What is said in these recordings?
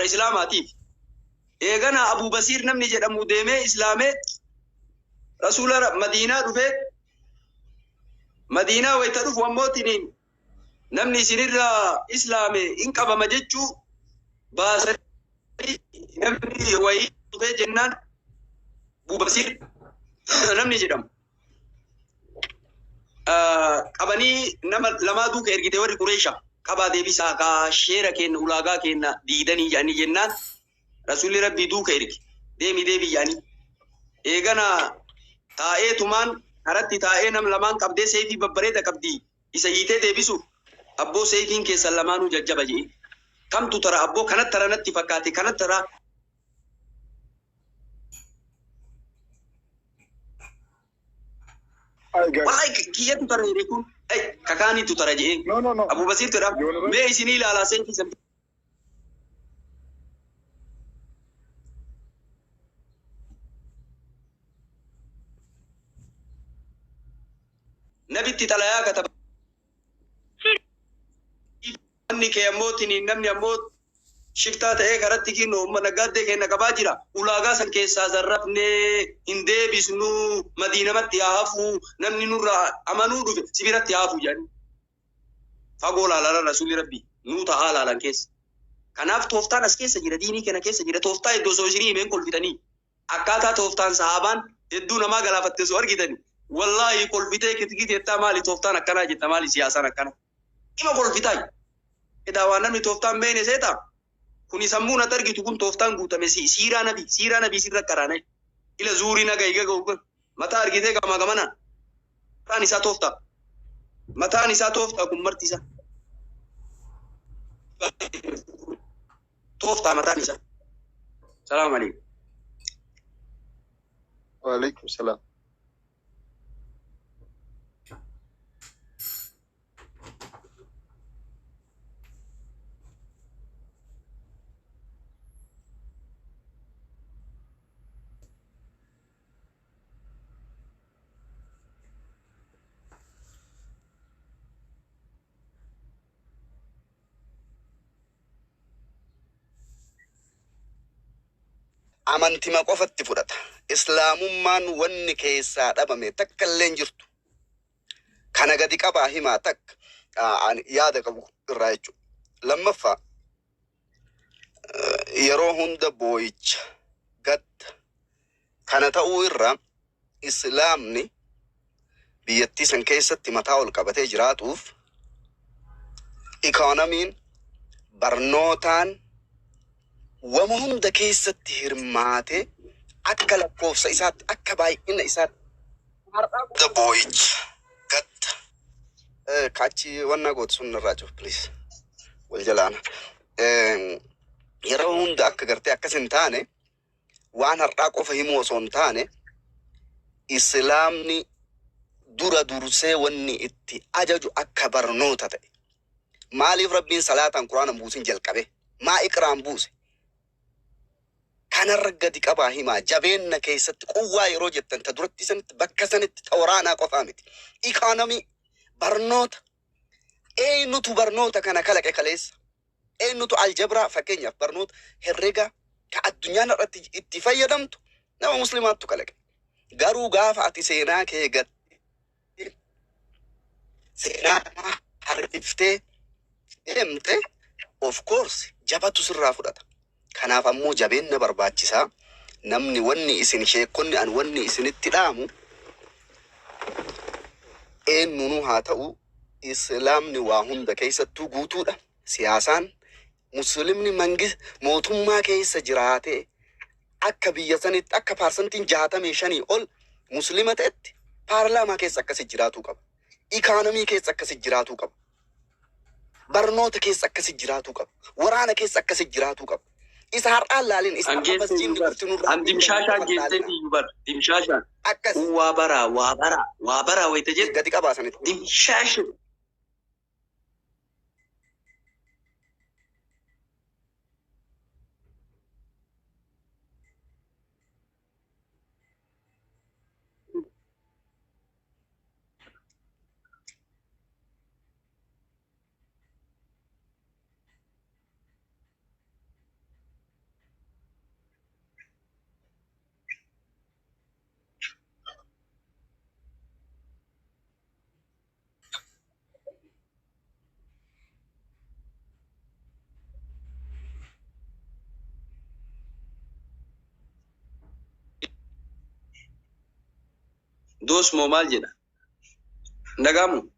إسلاماتي إيجانا أبو بصير نمني جد مديمة إسلامي رسول مدينة رفيت مدينة ويتروف وموتنين نمني سنير إسلامي إنك بمججو باسر نمني وي رفيت جنان أبو بصير نمني جدام qabanii nama lamaa duuka ergite warri Qureesha qabaa deebisaa kaa sheera kenna ulaagaa kenna diidanii jedhanii jennaan rasuulli rabbii duuka ergi deemi jedhanii eegana taa'ee tumaan haratti taa'ee nam lamaan qabdee seefii babbareeda qabdi isa hiitee deebisu abboo seefiin keessan lamaanuu jajjaba jedhe kamtu tara abboo kanatti tara natti fakkaate kanatti tara والله كي ترى يكون أي ككاني ترى جين أبو بصير ترى ما يسني لا سنتي سنتي نبي تطلع كتب أني كيموتني نمني أموت شفتات إيه كرتي كينو من قادة كنا كباجرا ولاغا سنكيسا زرفني هندي بسنو مدينة متيافو نمني نور أمانو دو سبيرت يافو جاني فقول على رسول ربي نو تعالى على كيس كناف توفتان اسكيس جرا ديني كنا كيس جرا توفتا يدو سوشري من كل فتني أكاتا توفتان صحابان يدو نما غلافت سوار جدني والله كل فتاي كتجي يتا مالي توفتان أكنا جتا مالي سياسة أكنا إما كل فتاي إذا وانا نمي توفتان بين سيتا kuni sammuu na targitu kun tooftaan guutame siiraa nabii sirra karaane ila zuuri na gaiga gogun mata argite gama gamana mataan isaa toofta kun martisa toofta mataan isaa salaam alaykum wa alaykum salam amanti ma qofatti fudhata islaamummaan wanni keessaa dhabame takka illee jirtu kana gadi qabaa himaa takka yaada qabu irraa jechuudha lammaffaa yeroo hunda boo'icha gadda kana ta'uu irraa islaamni biyyattii san keessatti mataa ol qabatee jiraatuuf ikoonomiin barnootaan wama hunda keessatti hirmaate akka lakkoofsa isaatti akka baay'ina isaatti the boyich gatta kachi wanna goot sunna raajo please wal jalaana yeroo hunda akka gartee akkasin taane waan har'aa qofa himoo osoo hin taane islaamni dura dursee wanni itti ajaju akka barnoota ta'e maaliif rabbiin salaataan quraana buusin jalqabe maa iqraan buuse kana raggadi qabaa himaa jabeenna keessatti quwwaa yeroo jettan ta duratti sanitti bakka sanitti tawraanaa qofaa miti ikoonomii barnoota eenyutu barnoota kana kalaqe kaleessa eenyutu aljabraa fakkeenyaaf barnoota herrega ka addunyaan irratti itti fayyadamtu nama muslimaattu kalaqe garuu gaafa ati seenaa kee gatti seenaa harkiftee deemte of course jabatu sirraa fudhata kanaaf ammoo jabeenna barbaachisaa namni wanni isin sheekonni an wanni isinitti dhaamu eenyunu haa ta'u islaamni waa hunda keessattuu guutuudha siyaasaan muslimni mootummaa keessa jiraatee akka biyya sanitti akka parsantiin 65 ol muslima ta'etti paarlaamaa keessa akkasi jiraatuu qaba ikoonomii keessa akkasi jiraatuu qaba barnoota keessa akkasi jiraatuu qaba waraana keessa akkasi jiraatuu qaba isa har'aan laalin isa masjiin dubartinurraa dimshaashaan geessanii yubar dimshaashaan waa baraa wayita jedhu gadi qabaasanitti dimshaashaan دوس مو مال جدا نقامو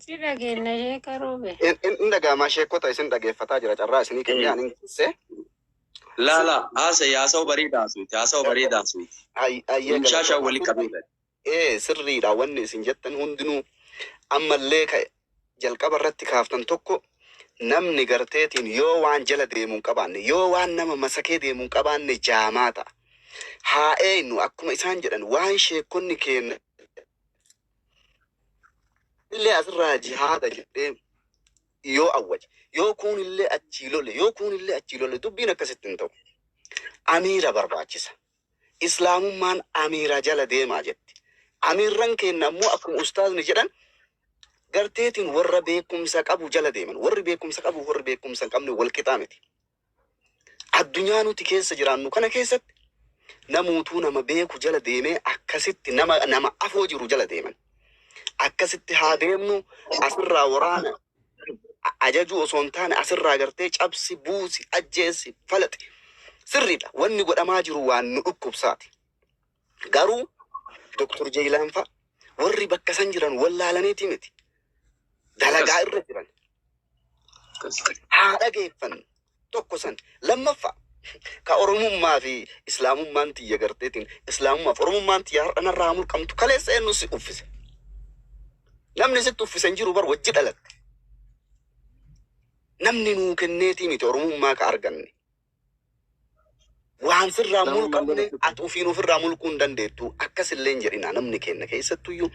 Sila gina ye karobe. إن دقا ما شيء كوتا يسن دقا فتاجر جرا سني كم يعني سه لا لا هذا يا سو بريد اسويت يا سو بريد اسويت أي من شاشة ولي كبيرة إيه سري راون سنجتن هندنو أما الليك جل كبرت كافتن توكو namni garteetiin yoo waan jala deemuun qabaanne yoo waan nama masakee deemuun qabaanne jaamaata haa eenyu akkuma isaan jedhan waan sheekonni keenya illee asirraa jihaada jedhee yoo awwaje yoo kun illee achii lole dubbiin akkasitti hin ta'u amiira barbaachisa islaamummaan amiira jala deemaa jetti amiirran keenya ammoo akkuma ustaazni jedhan garteetiin warra beekumsa qabu jala deeman warri beekumsa qabu warri beekumsa hin qabne wal qixaa miti addunyaa nuti keessa jiraannu kana keessatti namuutuu nama beeku jala deemee akkasitti nama afoo jiru jala deeman akkasitti haa deemnu asirraa waraana ajaju osoo hin taane asirraa gartee cabsi buusi ajjeesi falaxi sirriidha wanni godhamaa jiru waan nu dhukkubsaati garuu doktor Jeelaan fa'a warri bakka san jiran wallaalaniiti miti dalagaa irra jiran haa dhageeffan tokko san lammaffaa ka oromummaa fi islaamummaan tiyya garteetiin islaamummaa fi oromummaan tiyya har'anarraa mulqamtu kaleessa eenyu si uffise namni sitti uffisan jiru bar wajji dhalatte namni nuu kenneetii miti oromummaa ka arganne waan sirraa mulqamne ati ufiin ofirraa mulquu hin dandeettu akkasillee hin jedhina namni kenna keessattuyyuu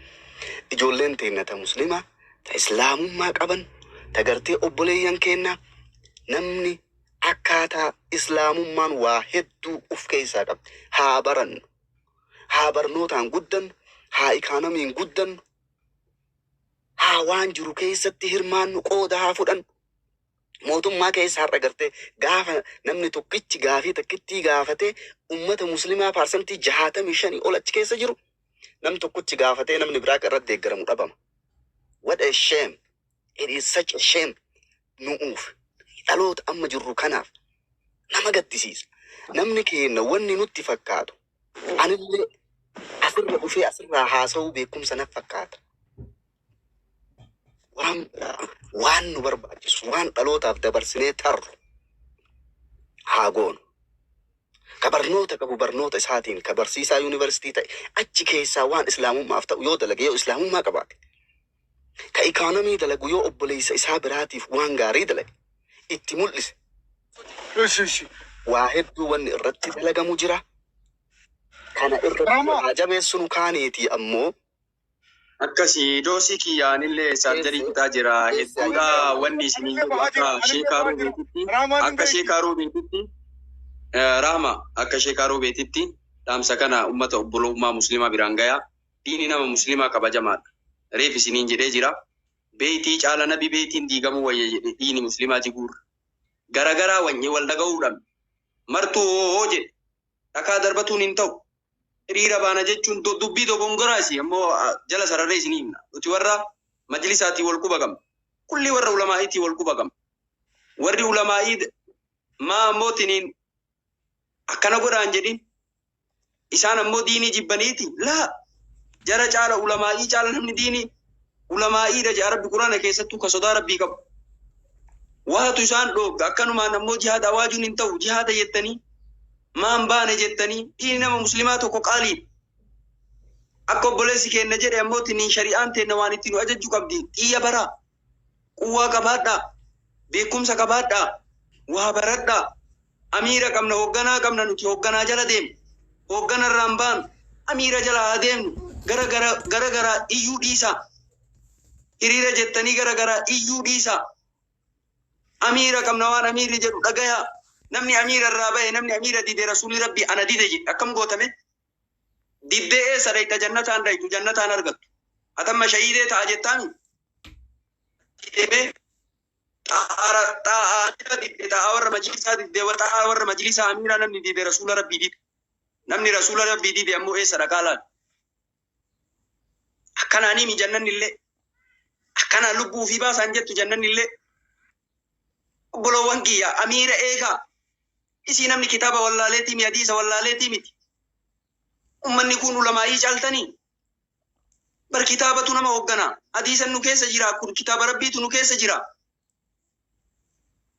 ijoolleen teenya ta muslimaa ta islaamummaa qaban ta gartee obboleeyyan kenna namni akkaataa islaamummaan waa hedduu uf keessaa qabdi haa barannu haa barnootaan guddannu haa ikaanamiin guddannu haa waan jiru keessatti hirmaannu qooda haa fudhannu mootummaa keessa har'a gartee gaafa namni tokkichi gaafii takkittii gaafatee ummata muslimaa parsantii 65 ol achi keessa jiru namni tokkichi gaafatee namni biraa irratti deeggaramu dhabama. What a shame. It is such a shame. Nu'uuf dhaloota amma jirru kanaaf nama gaddisiisa. Namni keenya wanni nutti fakkaatu anillee asirra dhufee asirraa haasa'uu beekumsa natti fakkaata. Waan nu barbaachisu waan dhalootaaf dabarsinee tarru haa goonu. Ka barnoota qabu barnoota isaatiin ka barsiisaa yuunivarsiitii ta'e achi keessaa waan islaamummaaf ta'u yoo dalage yoo islaamummaa qabaate ka ikaanamii dalagu yoo obboleessa isaa biraatiif waan gaarii dalage itti mul'ise. Waa hedduu wanni irratti dalagamu jira. Kana irratti jabeessinu kaaniitii ammoo akkasii doosii kiyyaanillee saarjarii kutaa jira hedduudha wanni isinii jedhu akka sheekaruu beetitti Rahma akka sheekaruu beetitti dhaamsa kana ummata obbolummaa muslimaa biraan gayaa diini nama muslimaa kabajamaadha reef isiniin jedhee jira beetii caala nabi beetiin diigamuu wayya jedhe diini muslimaa jiguurra garagaraa wanyee wal dhaga'uudhaan martuu hoo jedhe dhakaa darbatuun hin ta'u hiriira baana jechuun dubbii dogongaraasi ammoo jala sararree isinii himna nuti warra majlisaatii wal quba qabna kulli warra ulamaa'iitii wal quba qabna warri ulamaa'ii maa ammootiniin akkana godhaan jedhin isaan ammoo diinii jibbaniiti laa jara caala ulamaa'ii caala namni diinii ulamaa'iidha jedha rabbi quraana keessattuu ka sodaa rabbii qabu waatu isaan dhoogga akkanumaan ammoo jihaada awaajuun hin ta'u jihaada jettanii maan baane jettanii diini nama muslimaa tokko qaaliidha akka obboleessi keenya jedhe ammoo tiniin shari'aan teenna waan itti nu ajajju qabdi xiyya baraa quwwaa qabaadhaa beekumsa qabaadhaa waa baradhaa amiira qabna hoogganaa qabna nuti hoogganaa jala deemnu hoogganarraan baanu amiira jala haa deemnu gara iyyuu dhiisaa hiriira jettanii gara iyyuu dhiisaa amiira qabna waan amiirri jedhu dhagayaa namni amiira irraa bahe namni amiira didee rasuulli rabbii ana dide jedhe akkam gootame diddee eessa dhayta jannataan dhaytu jannataan argattu atamma shahiidee ta'a jettaami xa'a warra majlisaa diddee xa'a warra majlisaa amiira namni dide rasuula rabbii dide namni rasuula rabbii dide ammoo eessa dhaqaa laal akkanaanii mi jannanni illee akkanaan lubbuu fi baasaan jettu jannanni illee obboloowwan kiyya amiira eegaa isii namni kitaaba wallaaleetii mi hadiisa wallaaleetii miti ummanni kun ulamaa'ii caaltanii bar kitaabatu nama hoggana hadiisa nu keessa jira kun kitaaba rabbiitu nu keessa jira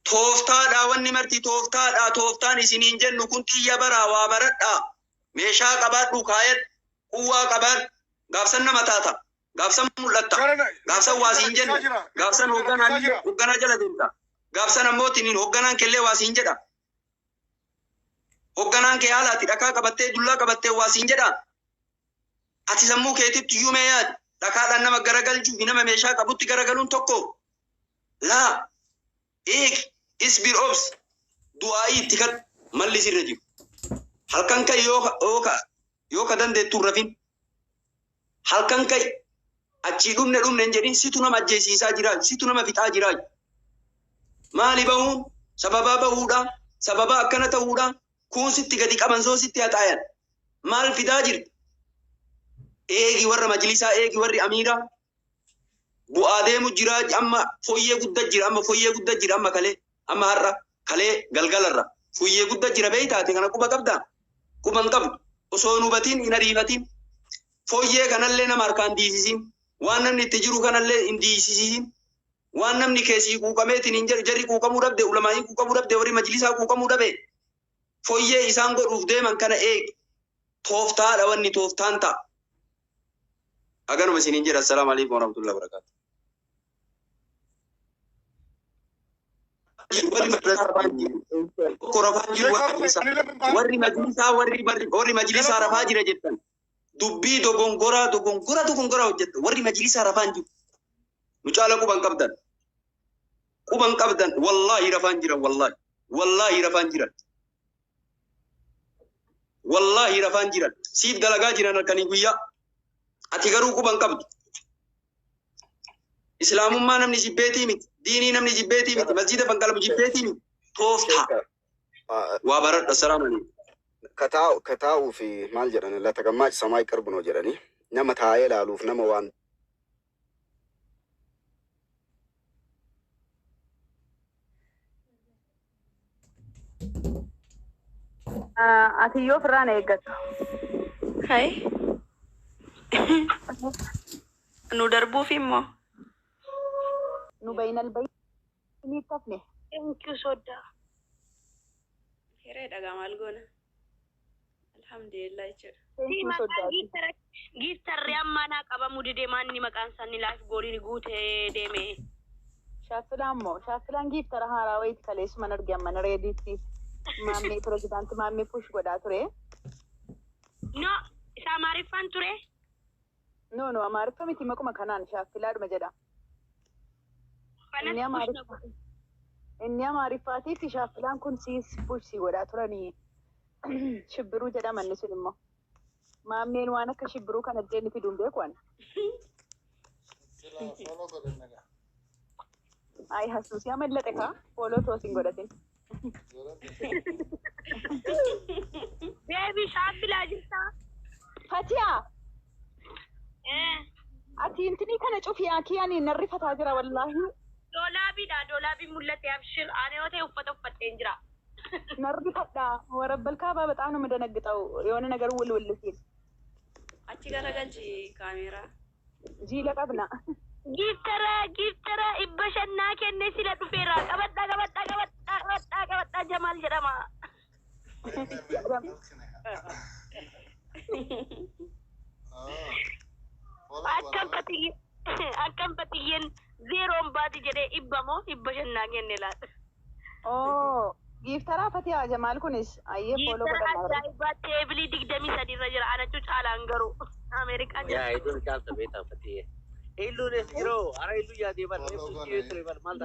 tooftaadha wanni marti tooftaadha tooftaan isiniin jennu kun xiyya baraa waa baradha meeshaa qabaadhu kaayad quwwaa qabaad gaafsan nama taata gaafsan mul'atta gaafsan waasiin jennu gaafsan hogganaa jala deemta gaafsan ammoo tiniin hogganaan kellee waasiin jedha hogganaan kee haalaati dhakaa qabattee dullaa qabattee waasiin jedha ati sammuu keetitti yuumee yaad dhakaadhaan nama garagalchuu fi nama meeshaa qabutti garagaluun tokko laa eeg isbir obs du'aa'ii itti kad malli sirra jiru halkan kai yoo ka dandeettu rafin halkan kai achii dhumne hin jedhin situ nama ajjeesiisaa jira situ nama fixaa jira maali bahuun sababaa bahuudha sababaa akkana ta'uudha kun sitti gadi qaban soo sitti haxaayan maal fidaa jirti eegi warra majlisaa eegi warri amiiraa bu'aa deemu jira amma foyyee guddaa jira amma kalee amma har'a kalee galgalarra foyyee guddaa jira beeytaate kana quba qabdaa quban qabdu osoo hin hubatiin hin ariifatiin foyyee kanallee nama harkaan diisisin waan namni itti jiru kanallee hin diisisin waan namni keessii quuqameetiin hin jarri quuqamuu dhabde ulamaa'ii quuqamuu dhabde warri majlisaa quuqamuu dhabe foyyee isaan godhuuf deeman kana eegi tooftaadha wanni tooftaan ta'a. Aganuma isiniin jedha assalaamu alaikum warahmatullahi wabarakatuh. Warri majlisaa rafaa jira jettan dubbii dogongora hojjetta warri majlisaa rafaan jiru mucaala quban qabdan wallahi rafaan jiran wallahi rafaan jiran siif dalagaa jiran halkanii guyyaa ati garuu quban qabdu islaamummaa namni jibbeetii miti diinii namni jibbeetii miti masjida banqalamu jibbeetii miti tooftaa waa baradha assalamu alaikum. Kataa'uu fi maal jedhan laata gammaachi samaa qarbunoo jedhanii nama taa'ee ilaaluuf nama waan ati yoo firaan eeggatu. Hai. Nu darbuuf immoo. Nu bainal bayni tafne. Thank you soda. Hiree dhagaa maal goona? Alhamdulillah jechuudha. Giiftarri ammaanaa qabamu didee maanni maqaan isaanii laaf gooliin guutee deeme. Shaaffilaan giiftara haaraa wayiiti kaleessuma arge amma reediitti maammee pirezidaanti maammee push godhaa ture. No, isa Amaariffaan ture? No, Amaariffa miti maquma kanaan shaaffilaadhuma jedha. Inni Amaariffaatii fi shaaffilaan kun siis pushii godhaa turanii shibbiruu jedhamanni sun immoo. Maammeen waan akka shibbiruu kana jedhanii fiduun beeku ani. Ay hasuusii amallaxe kaa fooloo toosiin godhatin. Beebii shaaffilaa jirtaa? Fatiyaa! Ati intinii kana cufiyaa kiyanii narri fataa jira wallaahi. Doolaabii mul'ate abshir ani yoo ta'e uffata uffateen jira. Narri fadhaa warabbal kaabaa በጣም ነው የምደነግጠው የሆነ ነገር ውልውል ሲል achi garagalchi kaameeraa jiila qabna giftara ibba shannaa kenne sila dhufeera qabadhaa Jamaal jedhama. Akkam patiyyeen zeeroon baati jedhee ibbamoo ibba shannaa kenne laata. giftara Fatiyaa Jamaal kunis ayyee fooloo godhama. Giftara teebilii 23 irra jira anatu caalaan garuu Ameerikaan jira. Yaa iddoo caalta beektaa Fatiyee. Iluunis yeroo ara iluu yaadee bar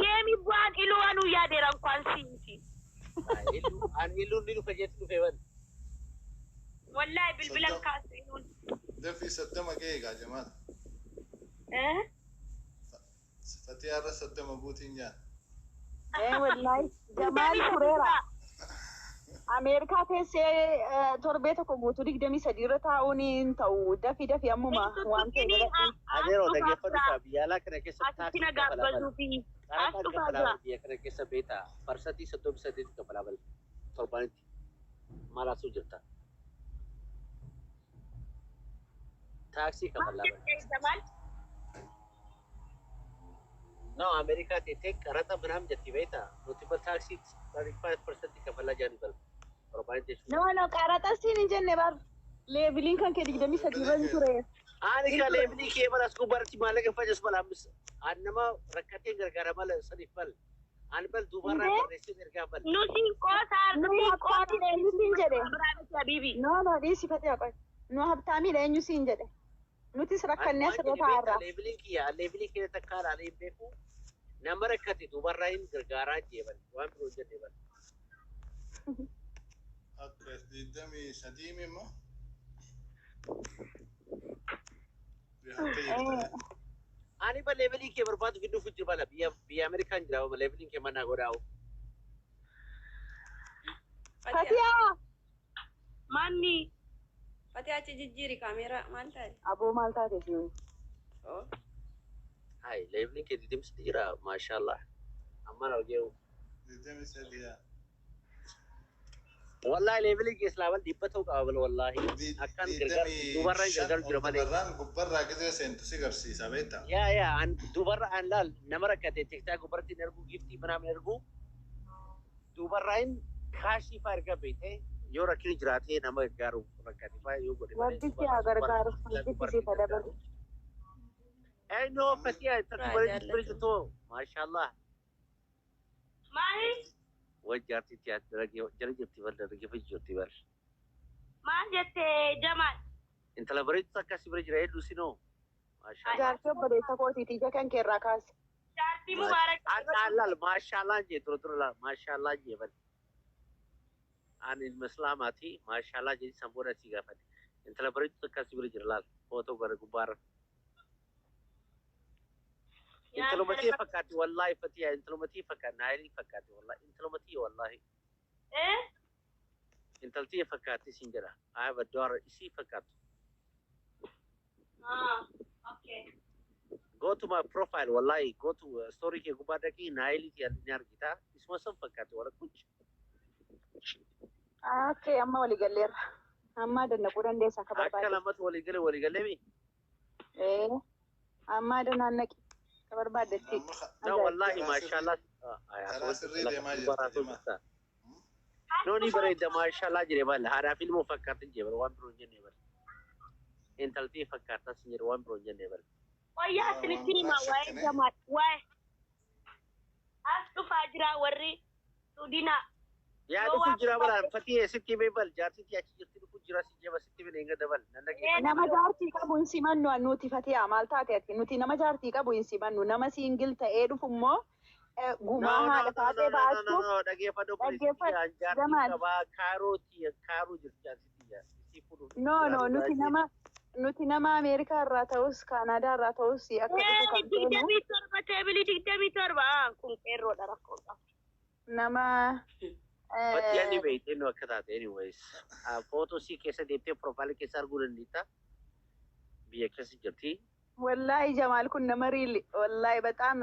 deemi bu'aan iluu anuu yaadeeran kwaan siinti. Iluun ni dhufe jetti dhufe ban. Wallahi bilbilan kaasu iluun. Dafi saddama ga'ee gaa Jamaal. Fatiyaa irra saddama buutiin jaan. Wallahi Jamaal tureera. Ameerikaa teessee torbee tokko guutuu 23 irra taa'uun hin ta'u dafi ammuma waan ta'e irratti. Adeeroo dhaggeeffatu biyya kana keessatti taasisa gaabbaluu fi as dhufaa jira. Biyya kana keessa beektaa parsantii 38 kaffalaa bal torbaanitti maal asuu jirta. Taaksii kafalaa bara. Jamal. No, Ameerikaa teessee qaraxa biraam jetti beektaa? Nuti bara taaksii 35% kafalaa jiran bara. Barbaadan jechuudha. No, qaraxa siin hin jenne bar. Leebiliin kan kee 23 irra ture. Ani kan leebilii kee bara as gubbaatti maallaqa fayyas bala ammis. Ani nama rakkatee gargaara mala sadiif bala. Ani bal dubarraa barreessee ergaa bala. Nuti qoosaar Nu habtaamiidha eenyu siin jedhe. Habibi. No, dhiisifatee haqaa. Nu habtaamiidha eenyu siin jedhe. Nutis rakkannee asirra taa'arra. Leebilii kee takkaan ani hin beeku. Nama rakkate dubarraa hin gargaaraa jeeban. Waan biroo jedhee bala. Akka diidamii sadiimi immoo. Ani ba leebilii kee barbaadu gidduu fuuchuu bala. Biyya Ameerikaan jira amma leebiliin kee mana godhaa'u. Fatiyaa. Manni. Fatiyaa achi jijjiiri kaameeraa maal taate? Aboo maal taate siin? Oh. Hai, leebiliin kee didimsi jira maashaallah. Amma na ogeewu. Diidamii sadiyaa. Wallahi leebiliin kee islaaman dhibba ta'uu qaba bala wallahi. Akkaan gargaar dubarraa gargaaru jira malee. Dubarraan gubbarraa gisee seentu si garsiisa beektaa? Yaa an dubarra an laal nama rakkate tiktaa gubbarratti hin ergu giftii manaan ergu. Dubarraan kaashii faa erga beekte yoo rakkini jiraatee nama gargaaru rakkate faa yoo godhe malee. Wadditti haa gargaaru. Wadditti sifa dabalu. No, Fatiyaa itti bareedu too maashaallah. Maali? Wajjaartii jala jirti bal dargee jirti bal. Maal jettee Jamal? Intala bareedu akkasii bira jira hedduu sinoo. Maashaallah. Jaartii obboleessa kootiitii ija kan keerraa kaase. Jaartii mubaarak. Laal maashaallah jee tura laal maashaallah jee bal. Ani ilma islaamaati maashaallah jee sanboodha si gaafate. Intala bareedu akkasii bira jira laal footoo gara gubbaarra. Intelomati fakkaati wallahi Fatiyaa intelomati fakkaati naayilii fakkaati wallahi intelomati wallahi. Intalti fakkaati siin jedha. I have a daughter isii fakkaatu. Okay. Go to my profile wallahi go to story kee gubbaa dhaqii naayilii ni argita. Isuma san fakkaati wala kuchi. Okay, amma walii galleerra. Amma dandaquu dandeessa akka barbaade. Akka lamatu walii galee mi? Amma danannaqi. Barbaaddetti. No wallahi maashaallah. Nooni bareeda maashaallah jire bal haadhaaf ilmoo fakkaatan jee bal waan biroo jennee bal. Intaltii fakkaatan sin jedhe waan biroo jennee bal. Wayyaa asinitti hima waa'ee Jamal waa'ee. As dhufaa jira warri Suudina. Yaa dhufu jira bal Fatiyee sitti himee bal jaartitti achi jirti dhufu jira si jeba sitti himee eega dabal. Nama jaartii qabu hin simannu nuti Fatiyaa maal taate ati nuti nama jaartii qabu hin simannu nama siingil ta'ee dhufu immoo gumaa haadha taatee baachuuf dhaggeeffadhu Jamal kaaroo jirti jaartitti no nuti nama Ameerikaa irraa ta'us Kaanaadaa irraa ta'us akka dhufu kan ta'enu 27 teebilii 27 kun qeerroodha rakkoodha. Nama Fatiyaan ni beekte nu akka taate anyways. Footoo si keessa deemtee profaayilii keessa arguu dandeetta. Biyya keessa jirti. Wallahi Jamal kun nama riili wallahi በጣም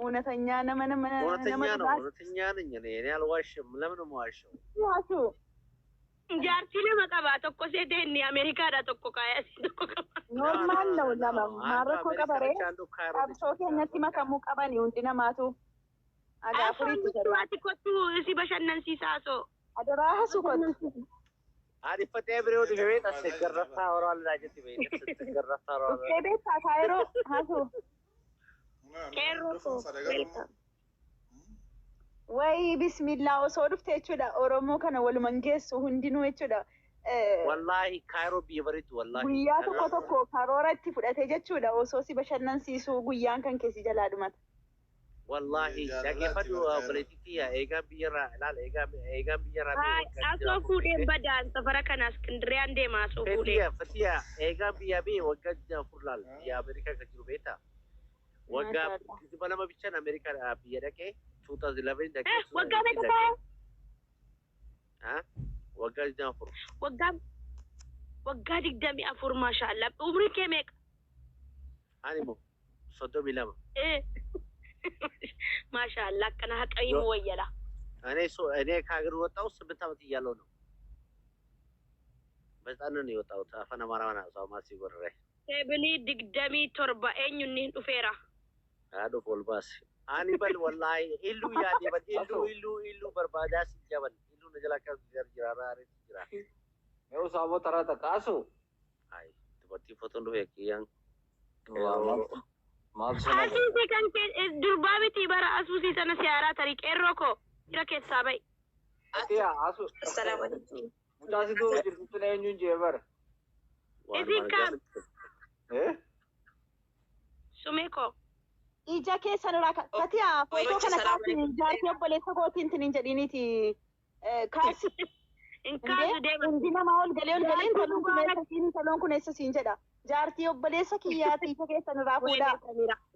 እውነተኛ እውነተኛ ነኝ እኔ አልዋሽም። ለምን ነው የምዋሸው? ዋሹ jaartii nama qaba tokko seete inni Ameerikaadha tokko kaayasi tokko qaba. Normaal ነው lama maarrakkoo qabaree qabsoo keenyatti makamuu qabani hundi namaatu. Agaafuriitti jedhu. Ati kottu si bashannansiisaa soo. Adoraa hasu kottu. Ani fatee biroo dhufee tasse garraftaa horaa laa jetti beekte garraftaa horaa. Uffee beektaa kaayiroo hasu. Qeerroo soo. Wayi bismillah osoo dhufte jechuudha Oromoo kana walumaan geessu hundinuu jechuudha. Wallahi kaayiroo biyya bareedu wallahi. Guyyaa tokko karoora itti fudhate jechuudha osoo si bashannansiisuu guyyaan kan keessi jalaa dhumata. Wallahi dhaggeeffadhu obboleettii eegaan biyyarraa ilaala eegaan biyyarraa. Asoo fuudheen badaan safara kana Iskindiriyaan deemaa asoo fuudhee. Fatiyaa eegaan biyyaa bee waggaa 4 laal biyya Ameerikaa kan jiru beektaa. Waggaa 2 bichaan Ameerikaa biyya dhaqee 2011 dhaqee. Waggaa meeqa ta'e? Waggaa 24. Waggaa 24 maashaallah. Umrii kee meeqa? Ani moo 32. ማሻአላ ከና ሀቀይም ወየላ እኔ ከሀገር ወጣው 8 ዓመት እያለሁ ነው። በጣም ነው የወጣሁት። አፈና ማራማና ሰው ማሲ ጎረረ Teebili digdamii torba eenyunni dhufeera. Haadhu folbaas. Ani bal wallahi illu yaade bal illu barbaadaa si jaban. Illu na jala kan jira raare jira. Meu sabo tarata kasu. Ai, dubartii fotoon dhufe kiyyaan. Asuusi kan durbaa miti bara asuusi sana siyaaraa tarii qeerroo koo jira keessaa ba'i. Atiya asu. Assalamu alaikum. Mutasi tu jirtu ne nyun jebar. Isin kam? Sumeko. Ija keessan irraa Fatiha footoo kana kaasi jaartii obboleessa kootiin tiniin jedhiniiti kaasi. Inkaasu deema. Hundi nama ol galeen taloon kun eessa siin jedha. Jaartii obboleessa kiyyaati ija keessan irraa fuudhaa.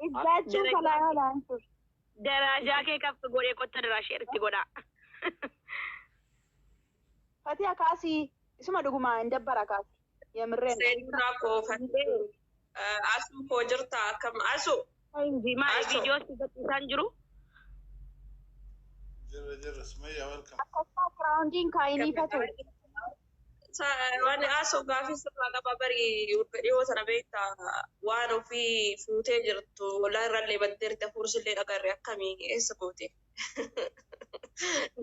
Ijaachuun kalaa laantu. Darajaa kee kaffi godhee qotta daraashee irratti godhaa. Fatiha kaasi isuma dhugumaa hin dabbara kaasi. Yemirreen. Seenaa koo fattee asuu koo jirta akkam asuu. Maal viidiyoo si gadhiisaan jiru? Jirra Sumayya welcome. Akkasumas raawundiin kaayinii fatu. Waan asuu gaafii sirraa qaba barii dhiyoo sana beektaa waan ofii fuutee jirtu walaa irrallee baddeerti hafuursillee dhagarre akkamii eessa goote?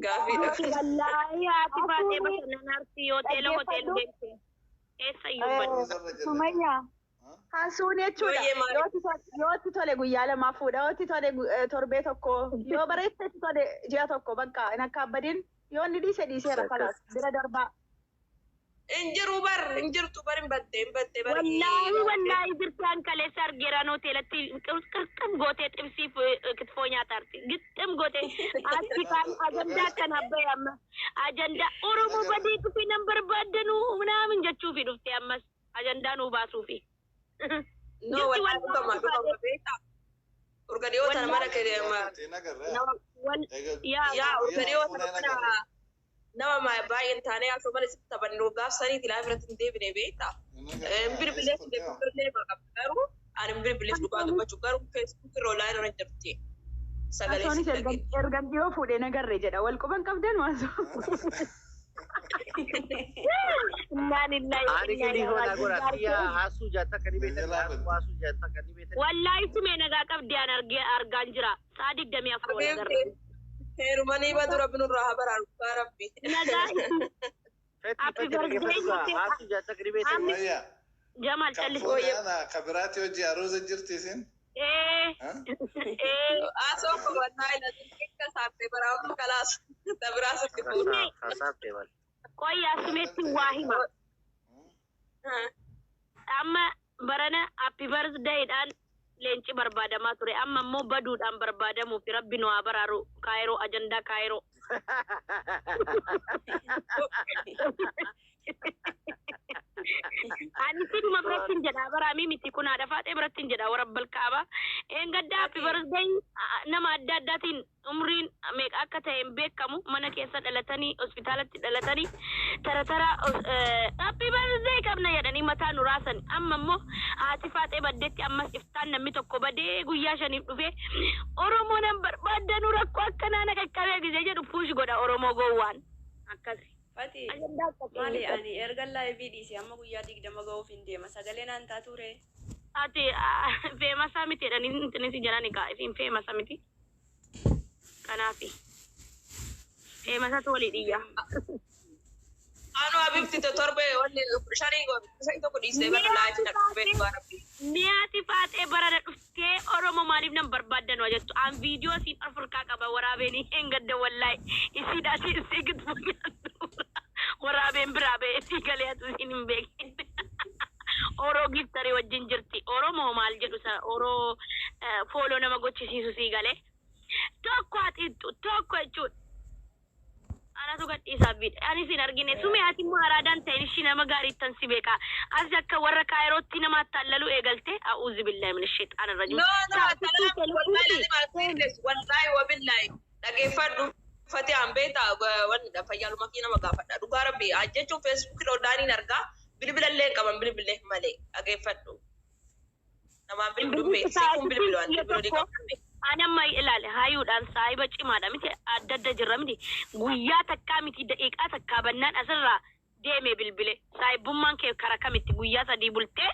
Gaafiidha. Wallaahi haati baatee bashannanaarti hoteela deemte. Eessa iyyuu badde? Sumayyaa. Hasuun jechuudha. Yootti tole guyyaa lamaa fuudha. Yootti tole torbee tokko. Yoo bareechetti tole ji'a tokko bakka hin akka abbadiin yoo inni dhiiseera kalaas bira darbaa. Injiru injirtu bar hin badde. Wallaahi jirtaan kaleessa argeeraan hoteelatti qirqim gootee xibsiif kitfoo nyaataarti. Gixxim gootee asifaan ajandaa kan abbaye amma. Ajandaa Oromoo badii dhufee nan barbaaddanuu naamin jechuufi dhufte ammas ajandaa nuu baasuufi. No, wala dhugama beektaa. Urgadiyoo tana mana keedema. Yaa urgadiyoo tana mana nama baay'een taanee asoo mana sitti taphannoo gaaf saniiti laa biratti hin deebine beektaa. Bilbilee garuu ani bilbilee dhugaa dubbachuu garuu feesbuuk irra olaa irra jirti. Asoonis ergan dhiyoo fuudhee nagarree jedha wal quban qabdan waasoo. Wallahi sumee nagaa qabdiyaan argaan jira. Saa 24 wal agarra. Heerumanii badura binurraa habaraan dhugaa rabbi. Nagaa. Happy birthday. Sumayya. Jamal callis. Ana kabiraati hojii aroosa jirti isin? Asoo ko wallahi lazim akka saatte baraamu kalaas tabiraa sitti fuudha. Koya sumetti waa hima. Amma barana happy birthday dhaan leenci barbaadamaa ture. Amma immoo baduudhaan barbaadamuuf rabbi nu haa baraaru Kaayiroo ajandaa Kaayiroo. Ani siduma birattiin jedha baraamii miti kun haadha faatee birattiin jedha warabbal kaaba. Engaddaa happy birthday nama adda addaatiin umriin meeqa akka ta'e hin beekamu mana keessa dhalatanii hospitaalatti dhalatanii tara happy birthday qabna jedhanii mataa nu raasan. Amma immoo haati faatee baddeetti ammas iftaan namni tokko badee guyyaa 5 dhufee Oromoo nan barbaaddanuu rakkoo akkanaa na qaqqabee gisee jedhu puush godha Oromoo gowwaan akkasi. Fati maali ani erga live dhiisi amma guyyaa 20 ga'uuf hin deema sagalee naan taature. Ati feemasa miti jedhanii si jedhani kaa isin feemasa miti. Kanaafi feemasa tolii dhiyya. Anu abibti torbe wanni shanii go sai tokko dhiisee bara live na dhufee barabbi. Niyaati faatee barana dhuftee Oromoo maaliif nan barbaaddanoo jettu an viidiyoo siin Afrikaa qaba waraabeen hin gadda wallahi isiidhaa si giddu waraabeen biraa ba'ee si galee atu siin hin beekin. Oroo giftarii wajjin jirti. Oromoo maal jedhu sa Oroo fooloo nama gochisiisu si galee. Tokko atiittu tokko jechuudha. Anatu gadhiisaa bidhe. Ani sin argine sumee ati immoo araadaan ta'in ishii nama gaariittan si beekaa. As akka warra Kaayirootti nama attaallalu eegalte a'uuzu billahi min shayxaani rajiim. Wallahi wabillahi dhageeffadhu Fati Ambeeta wanni fayyaaluma kii nama gaafadha. Dhugaa rabbi jechuun feesbuukii dhoodhaaniin argaa bilbilallee qaban bilbilee malee dhageeffadhu. Namaan bilbiluu beeksisee kun bilbilaan bilbiluu qaban. Anamma ilaale hayuudhaan saahiba cimaadha miti adda adda jirra miti guyyaa takkaa miti daqiiqaa takkaa bannaan asirraa deeme bilbile saahibummaan kee karaa kamitti guyyaa sadii bultee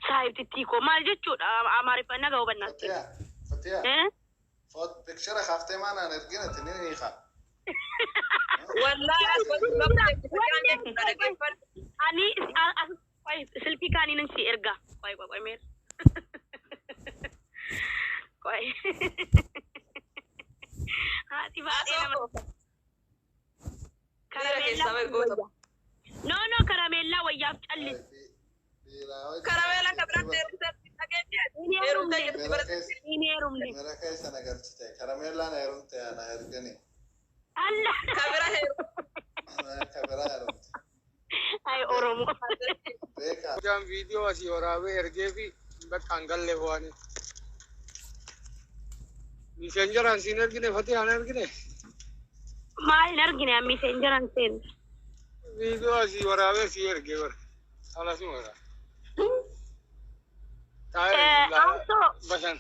saahibtittii koo maal jechuudha amaariffaa nagaa hubannaatti. Fatiha. Fot picture haftee maanaan ergina tinin hiika. Wallahi ani silkii kaaniin si erga. Qoy meer. Qoy. Haati baadhee nama. Karamella. No, karamella wayyaaf callis. Karamella kabiraan Ineerumni. Mera keessa nagarchite. Karameellaan heerumte ana ergani. Allah. kabira Kabira heerumte. Ay Oromo. Beeka. Jam video asii waraabee ergee fi bakka hangalle ho'anii. Messengeraan siin ergine Fatiyaan ergine. Maal argine messengeran seen. Video asii waraabee sii ergee bara. Alasuma bara. Also Bashan.